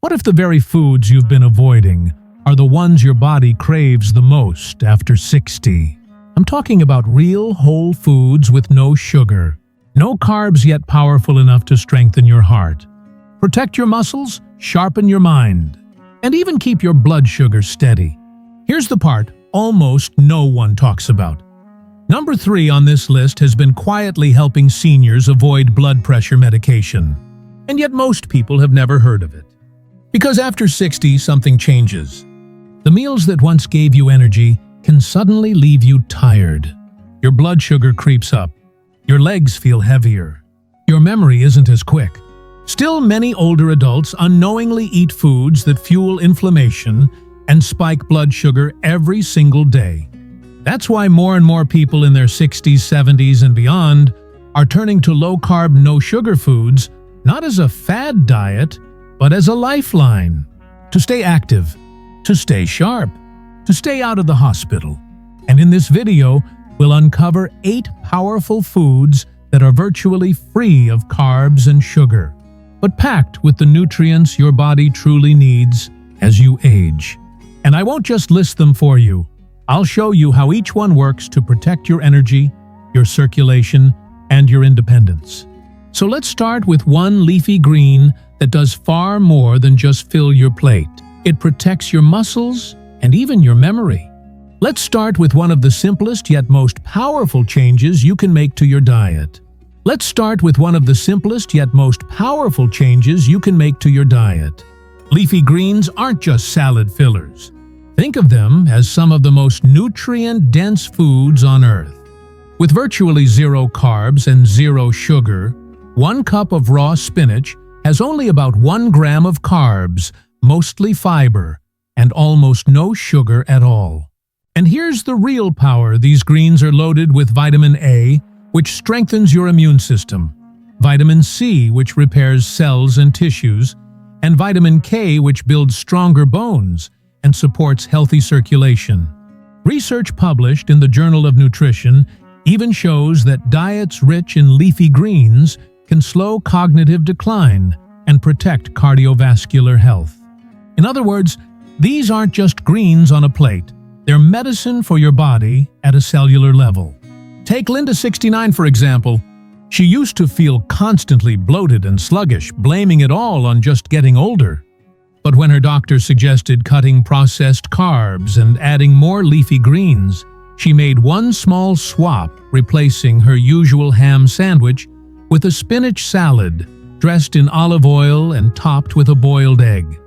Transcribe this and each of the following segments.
What if the very foods you've been avoiding are the ones your body craves the most after 60? I'm talking about real whole foods with no sugar, no carbs yet powerful enough to strengthen your heart, protect your muscles, sharpen your mind, and even keep your blood sugar steady. Here's the part almost no one talks about. Number 3 on this list has been quietly helping seniors avoid blood pressure medication, and yet most people have never heard of it. Because after 60, something changes. The meals that once gave you energy can suddenly leave you tired. Your blood sugar creeps up. Your legs feel heavier. Your memory isn't as quick. Still, many older adults unknowingly eat foods that fuel inflammation and spike blood sugar every single day. That's why more and more people in their 60s, 70s, and beyond are turning to low-carb, no-sugar foods, not as a fad diet, but as a lifeline. To stay active, to stay sharp, to stay out of the hospital. And in this video, we'll uncover 8 powerful foods that are virtually free of carbs and sugar, but packed with the nutrients your body truly needs as you age. And I won't just list them for you. I'll show you how each one works to protect your energy, your circulation, and your independence. So let's start with one leafy green that does far more than just fill your plate. It protects your muscles and even your memory. Let's start with one of the simplest yet most powerful changes you can make to your diet. Leafy greens aren't just salad fillers. Think of them as some of the most nutrient-dense foods on Earth. With virtually 0 carbs and 0 sugar, 1 cup of raw spinach has only about 1 gram of carbs, mostly fiber, and almost no sugar at all. And here's the real power. These greens are loaded with vitamin A, which strengthens your immune system, vitamin C, which repairs cells and tissues, and vitamin K, which builds stronger bones and supports healthy circulation. Research published in the Journal of Nutrition even shows that diets rich in leafy greens can slow cognitive decline and protect cardiovascular health. In other words, these aren't just greens on a plate. They're medicine for your body at a cellular level. Take Linda, 69, for example. She used to feel constantly bloated and sluggish, blaming it all on just getting older. But when her doctor suggested cutting processed carbs and adding more leafy greens, she made one small swap, replacing her usual ham sandwich with a spinach salad dressed in olive oil and topped with a boiled egg.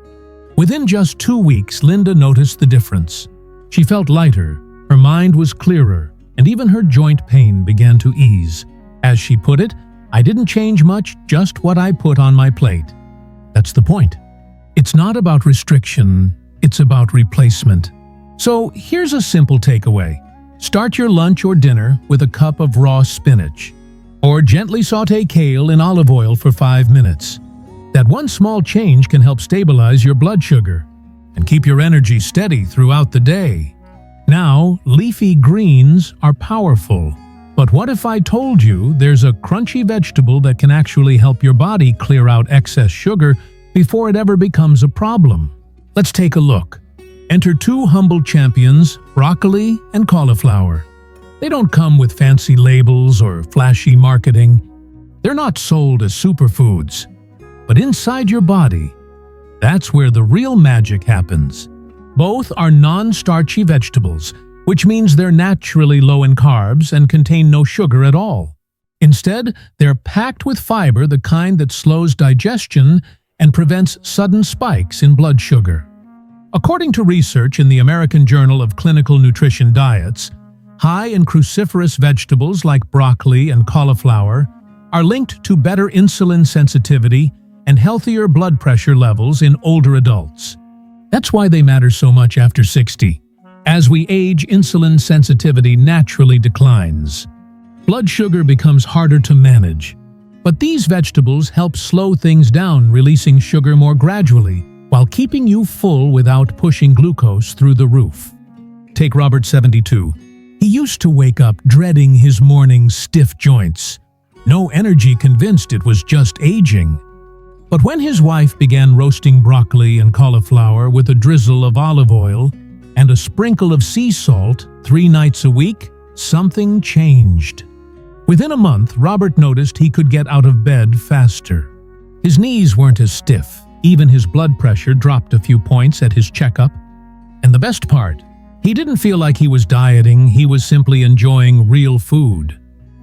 Within just 2 weeks, Linda noticed the difference. She felt lighter, her mind was clearer, and even her joint pain began to ease. As she put it, "I didn't change much, just what I put on my plate." That's the point. It's not about restriction, it's about replacement. So here's a simple takeaway. Start your lunch or dinner with a cup of raw spinach, or gently saute kale in olive oil for 5 minutes. That one small change can help stabilize your blood sugar and keep your energy steady throughout the day. Now, leafy greens are powerful. But what if I told you there's a crunchy vegetable that can actually help your body clear out excess sugar before it ever becomes a problem? Let's take a look. Enter 2 humble champions, broccoli and cauliflower. They don't come with fancy labels or flashy marketing. They're not sold as superfoods. But inside your body, that's where the real magic happens. Both are non-starchy vegetables, which means they're naturally low in carbs and contain no sugar at all. Instead, they're packed with fiber, the kind that slows digestion and prevents sudden spikes in blood sugar. According to research in the American Journal of Clinical Nutrition Diets, high in cruciferous vegetables like broccoli and cauliflower are linked to better insulin sensitivity and healthier blood pressure levels in older adults. That's why they matter so much after 60. As we age, insulin sensitivity naturally declines. Blood sugar becomes harder to manage. But these vegetables help slow things down, releasing sugar more gradually, while keeping you full without pushing glucose through the roof. Take Robert, 72. He used to wake up dreading his morning stiff joints. No energy, convinced it was just aging. But when his wife began roasting broccoli and cauliflower with a drizzle of olive oil and a sprinkle of sea salt 3 nights a week, something changed. Within a month, Robert noticed he could get out of bed faster. His knees weren't as stiff. Even his blood pressure dropped a few points at his checkup. And the best part, he didn't feel like he was dieting, he was simply enjoying real food.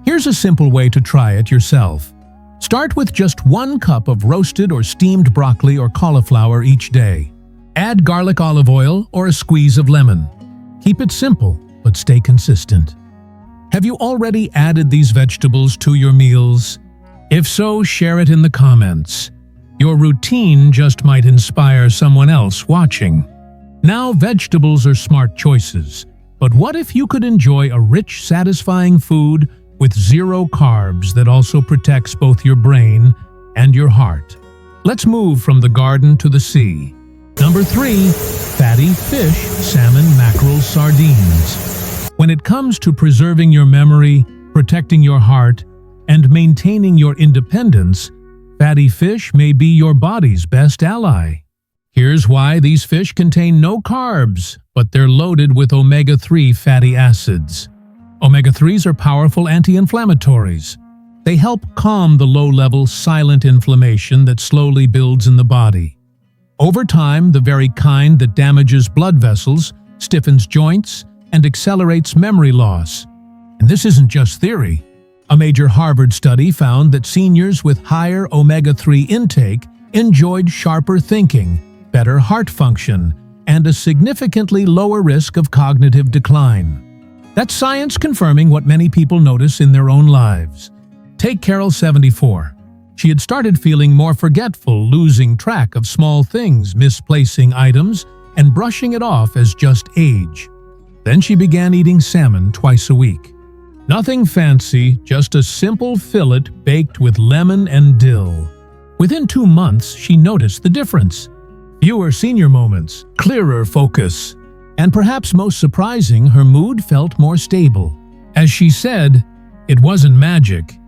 Here's a simple way to try it yourself. Start with just 1 cup of roasted or steamed broccoli or cauliflower each day. Add garlic olive oil or a squeeze of lemon. Keep it simple, but stay consistent. Have you already added these vegetables to your meals? If so, share it in the comments. Your routine just might inspire someone else watching. Now, vegetables are smart choices, but what if you could enjoy a rich, satisfying food with 0 carbs that also protects both your brain and your heart? Let's move from the garden to the sea. Number 3, fatty fish, salmon, mackerel, sardines. When it comes to preserving your memory, protecting your heart, and maintaining your independence, fatty fish may be your body's best ally. Here's why: these fish contain no carbs, but they're loaded with omega-3 fatty acids. Omega-3s are powerful anti-inflammatories. They help calm the low-level silent inflammation that slowly builds in the body. Over time, the very kind that damages blood vessels, stiffens joints, and accelerates memory loss. And this isn't just theory. A major Harvard study found that seniors with higher omega-3 intake enjoyed sharper thinking, better heart function, and a significantly lower risk of cognitive decline. That's science confirming what many people notice in their own lives. Take Carol, 74. She had started feeling more forgetful, losing track of small things, misplacing items, and brushing it off as just age. Then she began eating salmon twice a week. Nothing fancy, just a simple fillet baked with lemon and dill. Within 2 months, she noticed the difference. Fewer senior moments, clearer focus, and perhaps most surprising, her mood felt more stable. As she said, "It wasn't magic.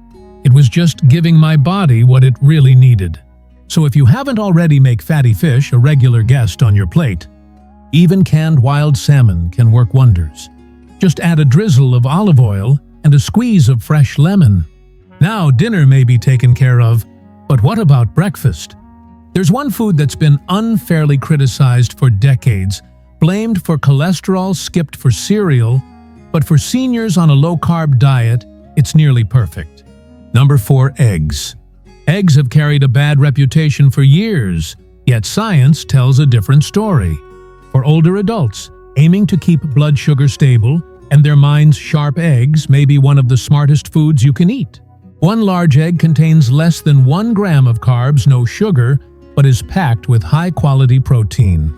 It was just giving my body what it really needed." So if you haven't already, make fatty fish a regular guest on your plate. Even canned wild salmon can work wonders. Just add a drizzle of olive oil and a squeeze of fresh lemon. Now dinner may be taken care of, but what about breakfast? There's one food that's been unfairly criticized for decades, blamed for cholesterol, skipped for cereal, but for seniors on a low-carb diet, it's nearly perfect. Number 4, eggs. Eggs have carried a bad reputation for years, yet science tells a different story. For older adults, aiming to keep blood sugar stable and their minds sharp, eggs may be one of the smartest foods you can eat. 1 large egg contains less than 1 gram of carbs, no sugar, but is packed with high-quality protein.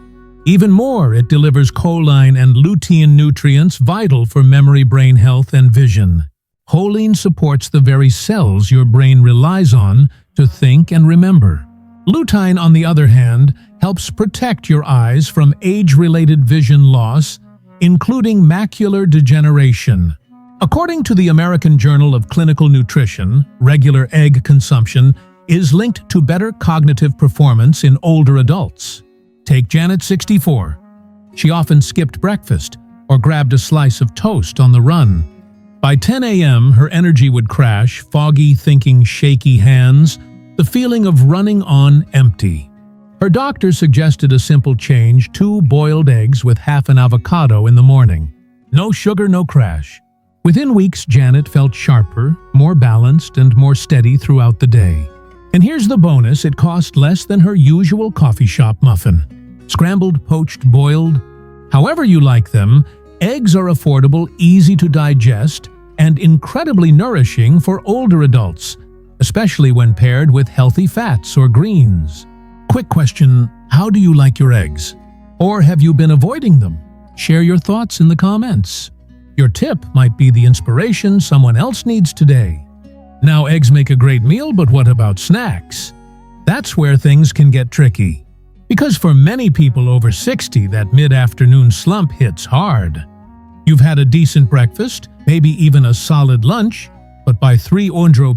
Even more, it delivers choline and lutein nutrients vital for memory, brain health, and vision. Choline supports the very cells your brain relies on to think and remember. Lutein, on the other hand, helps protect your eyes from age-related vision loss, including macular degeneration. According to the American Journal of Clinical Nutrition, regular egg consumption is linked to better cognitive performance in older adults. Take Janet, 64. She often skipped breakfast or grabbed a slice of toast on the run. By 10 a.m., her energy would crash, foggy thinking, shaky hands, the feeling of running on empty. Her doctor suggested a simple change: 2 boiled eggs with half an avocado in the morning. No sugar, no crash. Within weeks, Janet felt sharper, more balanced, and more steady throughout the day. And here's the bonus: it cost less than her usual coffee shop muffin. Scrambled, poached, boiled, however you like them, eggs are affordable, easy to digest, and incredibly nourishing for older adults, especially when paired with healthy fats or greens. Quick question: how do you like your eggs? Or have you been avoiding them? Share your thoughts in the comments. Your tip might be the inspiration someone else needs today. Now, eggs make a great meal, but what about snacks? That's where things can get tricky. Because for many people over 60, that mid-afternoon slump hits hard. You've had a decent breakfast, maybe even a solid lunch, but by 3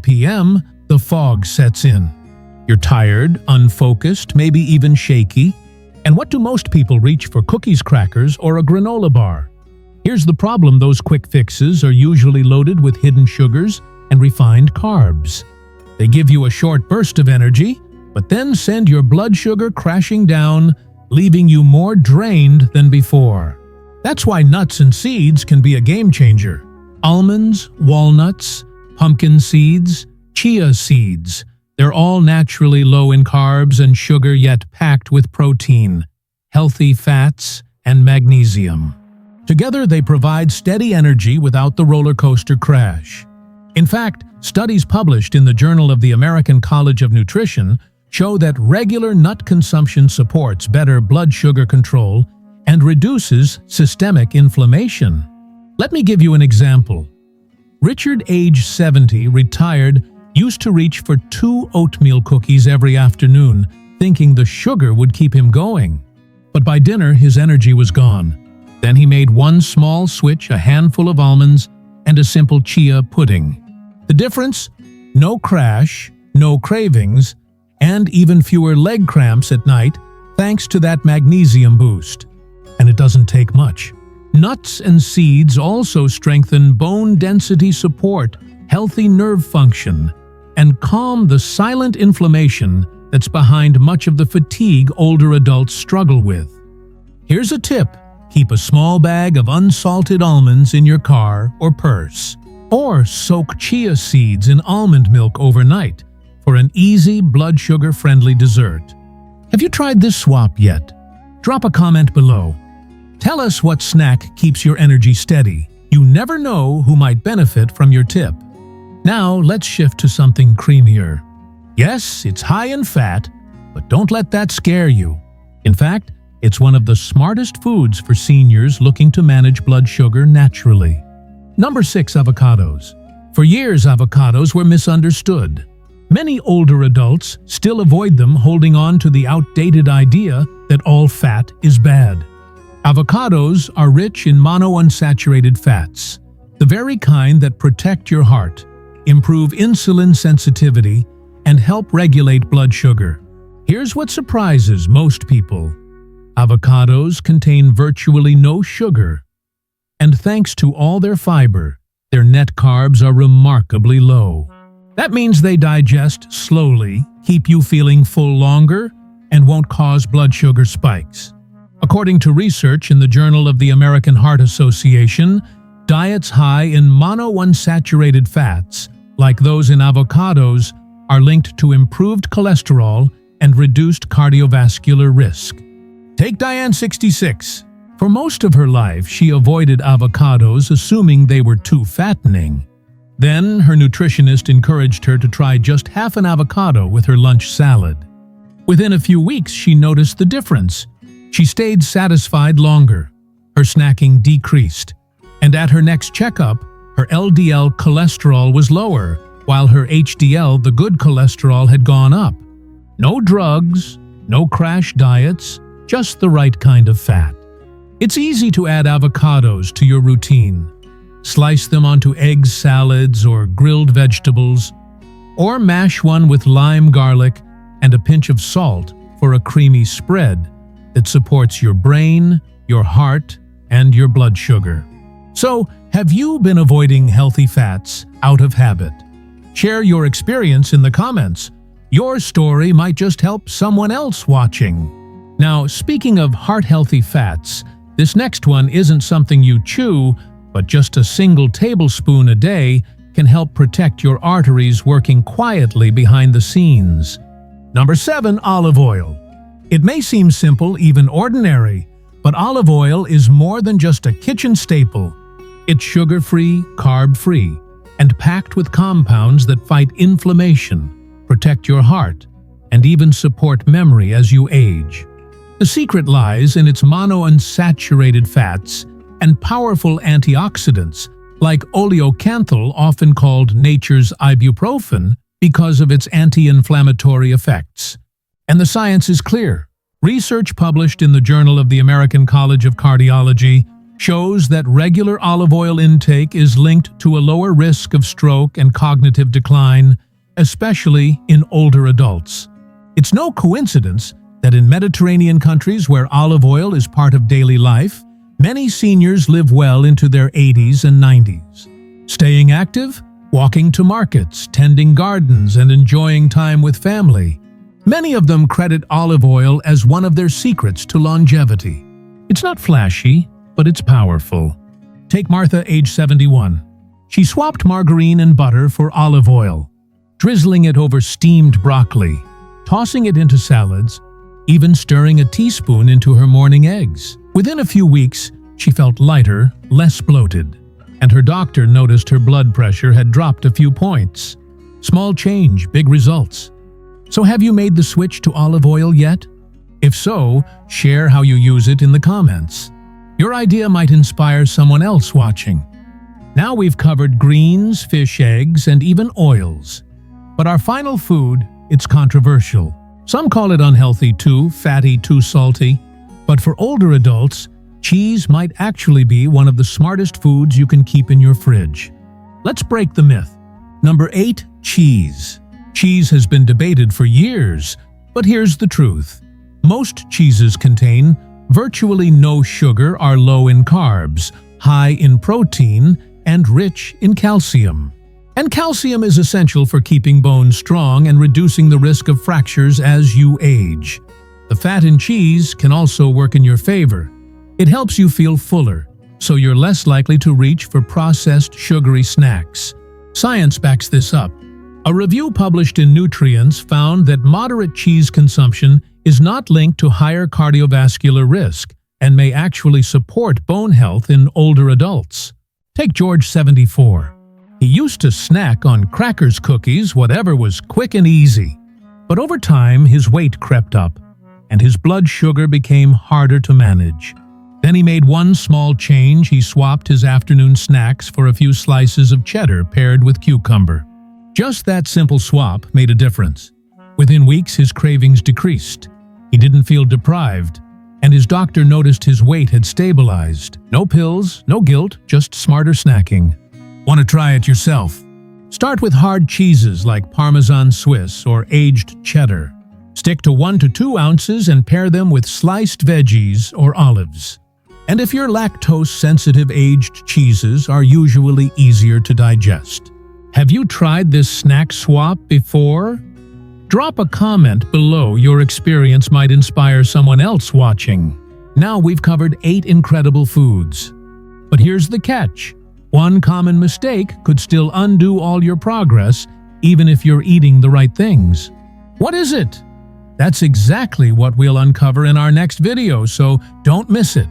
p.m., the fog sets in. You're tired, unfocused, maybe even shaky. And what do most people reach for? Cookies, crackers, or a granola bar? Here's the problem: those quick fixes are usually loaded with hidden sugars and refined carbs. They give you a short burst of energy, but then send your blood sugar crashing down, leaving you more drained than before. That's why nuts and seeds can be a game changer. Almonds, walnuts, pumpkin seeds, chia seeds. They're all naturally low in carbs and sugar, yet packed with protein, healthy fats, and magnesium. Together, they provide steady energy without the roller coaster crash. In fact, studies published in the Journal of the American College of Nutrition show that regular nut consumption supports better blood sugar control and reduces systemic inflammation. Let me give you an example. Richard, age 70, retired, used to reach for 2 oatmeal cookies every afternoon, thinking the sugar would keep him going. But by dinner, his energy was gone. Then he made one small switch, a handful of almonds, and a simple chia pudding. The difference? No crash, no cravings, and even fewer leg cramps at night thanks to that magnesium boost. And it doesn't take much. Nuts and seeds also strengthen bone density support, healthy nerve function, and calm the silent inflammation that's behind much of the fatigue older adults struggle with. Here's a tip: keep a small bag of unsalted almonds in your car or purse, or soak chia seeds in almond milk overnight for an easy blood sugar-friendly dessert. Have you tried this swap yet? Drop a comment below. Tell us what snack keeps your energy steady. You never know who might benefit from your tip. Now let's shift to something creamier. Yes, it's high in fat, but don't let that scare you. In fact, it's one of the smartest foods for seniors looking to manage blood sugar naturally. Number 6. Avocados. For years, avocados were misunderstood. Many older adults still avoid them, holding on to the outdated idea that all fat is bad. Avocados are rich in monounsaturated fats, the very kind that protect your heart, improve insulin sensitivity, and help regulate blood sugar. Here's what surprises most people. Avocados contain virtually no sugar, and thanks to all their fiber, their net carbs are remarkably low. That means they digest slowly, keep you feeling full longer, and won't cause blood sugar spikes. According to research in the Journal of the American Heart Association, diets high in monounsaturated fats, like those in avocados, are linked to improved cholesterol and reduced cardiovascular risk. Take Diane, 66. For most of her life, she avoided avocados, assuming they were too fattening. Then, her nutritionist encouraged her to try just half an avocado with her lunch salad. Within a few weeks, she noticed the difference. She stayed satisfied longer. Her snacking decreased. And at her next checkup, her LDL cholesterol was lower, while her HDL, the good cholesterol, had gone up. No drugs, no crash diets, just the right kind of fat. It's easy to add avocados to your routine. Slice them onto eggs, salads, or grilled vegetables, or mash one with lime, garlic, and a pinch of salt for a creamy spread that supports your brain, your heart, and your blood sugar. So, have you been avoiding healthy fats out of habit? Share your experience in the comments. Your story might just help someone else watching. Now, speaking of heart-healthy fats, this next one isn't something you chew, but just a single tablespoon a day can help protect your arteries working quietly behind the scenes. Number 7. Olive oil. It may seem simple, even ordinary, but olive oil is more than just a kitchen staple. It's sugar-free, carb-free, and packed with compounds that fight inflammation, protect your heart, and even support memory as you age. The secret lies in its monounsaturated fats and powerful antioxidants, like oleocanthal, often called nature's ibuprofen, because of its anti-inflammatory effects. And the science is clear. Research published in the Journal of the American College of Cardiology shows that regular olive oil intake is linked to a lower risk of stroke and cognitive decline, especially in older adults. It's no coincidence that in Mediterranean countries where olive oil is part of daily life, many seniors live well into their 80s and 90s. Staying active, walking to markets, tending gardens, and enjoying time with family. Many of them credit olive oil as one of their secrets to longevity. It's not flashy, but it's powerful. Take Martha, age 71. She swapped margarine and butter for olive oil, drizzling it over steamed broccoli, tossing it into salads, even stirring a teaspoon into her morning eggs. Within a few weeks, she felt lighter, less bloated, and her doctor noticed her blood pressure had dropped a few points. Small change, big results. So have you made the switch to olive oil yet? If so, share how you use it in the comments. Your idea might inspire someone else watching. Now we've covered greens, fish, eggs, and even oils. But our final food, it's controversial. Some call it unhealthy too, fatty, too salty. But for older adults, cheese might actually be one of the smartest foods you can keep in your fridge. Let's break the myth. Number 8, cheese. Cheese has been debated for years, but here's the truth. Most cheeses contain virtually no sugar, are low in carbs, high in protein, and rich in calcium. And calcium is essential for keeping bones strong and reducing the risk of fractures as you age. The fat in cheese can also work in your favor. It helps you feel fuller, so you're less likely to reach for processed sugary snacks. Science backs this up. A review published in Nutrients found that moderate cheese consumption is not linked to higher cardiovascular risk and may actually support bone health in older adults. Take George, 74. He used to snack on crackers, cookies, whatever was quick and easy. But over time, his weight crept up, and his blood sugar became harder to manage. Then he made one small change. He swapped his afternoon snacks for a few slices of cheddar paired with cucumber. Just that simple swap made a difference. Within weeks, his cravings decreased. He didn't feel deprived, and his doctor noticed his weight had stabilized. No pills, no guilt, just smarter snacking. Want to try it yourself? Start with hard cheeses like Parmesan Swiss or aged cheddar. Stick to 1 to 2 ounces and pair them with sliced veggies or olives. And if you're lactose-sensitive, aged cheeses are usually easier to digest. Have you tried this snack swap before? Drop a comment below. Your experience might inspire someone else watching. Now we've covered 8 incredible foods. But here's the catch. One common mistake could still undo all your progress, even if you're eating the right things. What is it? That's exactly what we'll uncover in our next video, so don't miss it.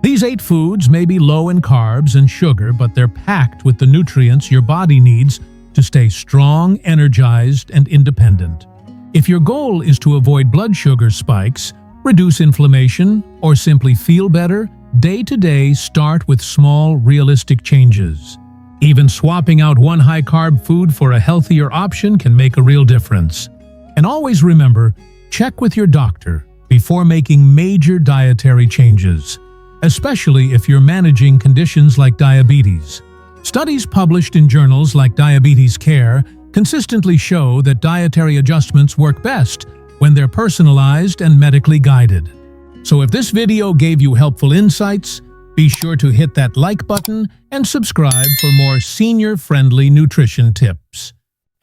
These 8 foods may be low in carbs and sugar, but they're packed with the nutrients your body needs to stay strong, energized, and independent. If your goal is to avoid blood sugar spikes, reduce inflammation, or simply feel better, day to day start with small, realistic changes. Even swapping out one high-carb food for a healthier option can make a real difference. And always remember, check with your doctor before making major dietary changes, especially if you're managing conditions like diabetes. Studies published in journals like Diabetes Care consistently show that dietary adjustments work best when they're personalized and medically guided. So if this video gave you helpful insights, be sure to hit that like button and subscribe for more senior-friendly nutrition tips.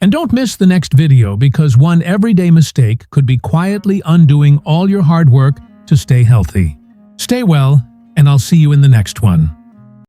And don't miss the next video, because one everyday mistake could be quietly undoing all your hard work to stay healthy. Stay well, and I'll see you in the next one.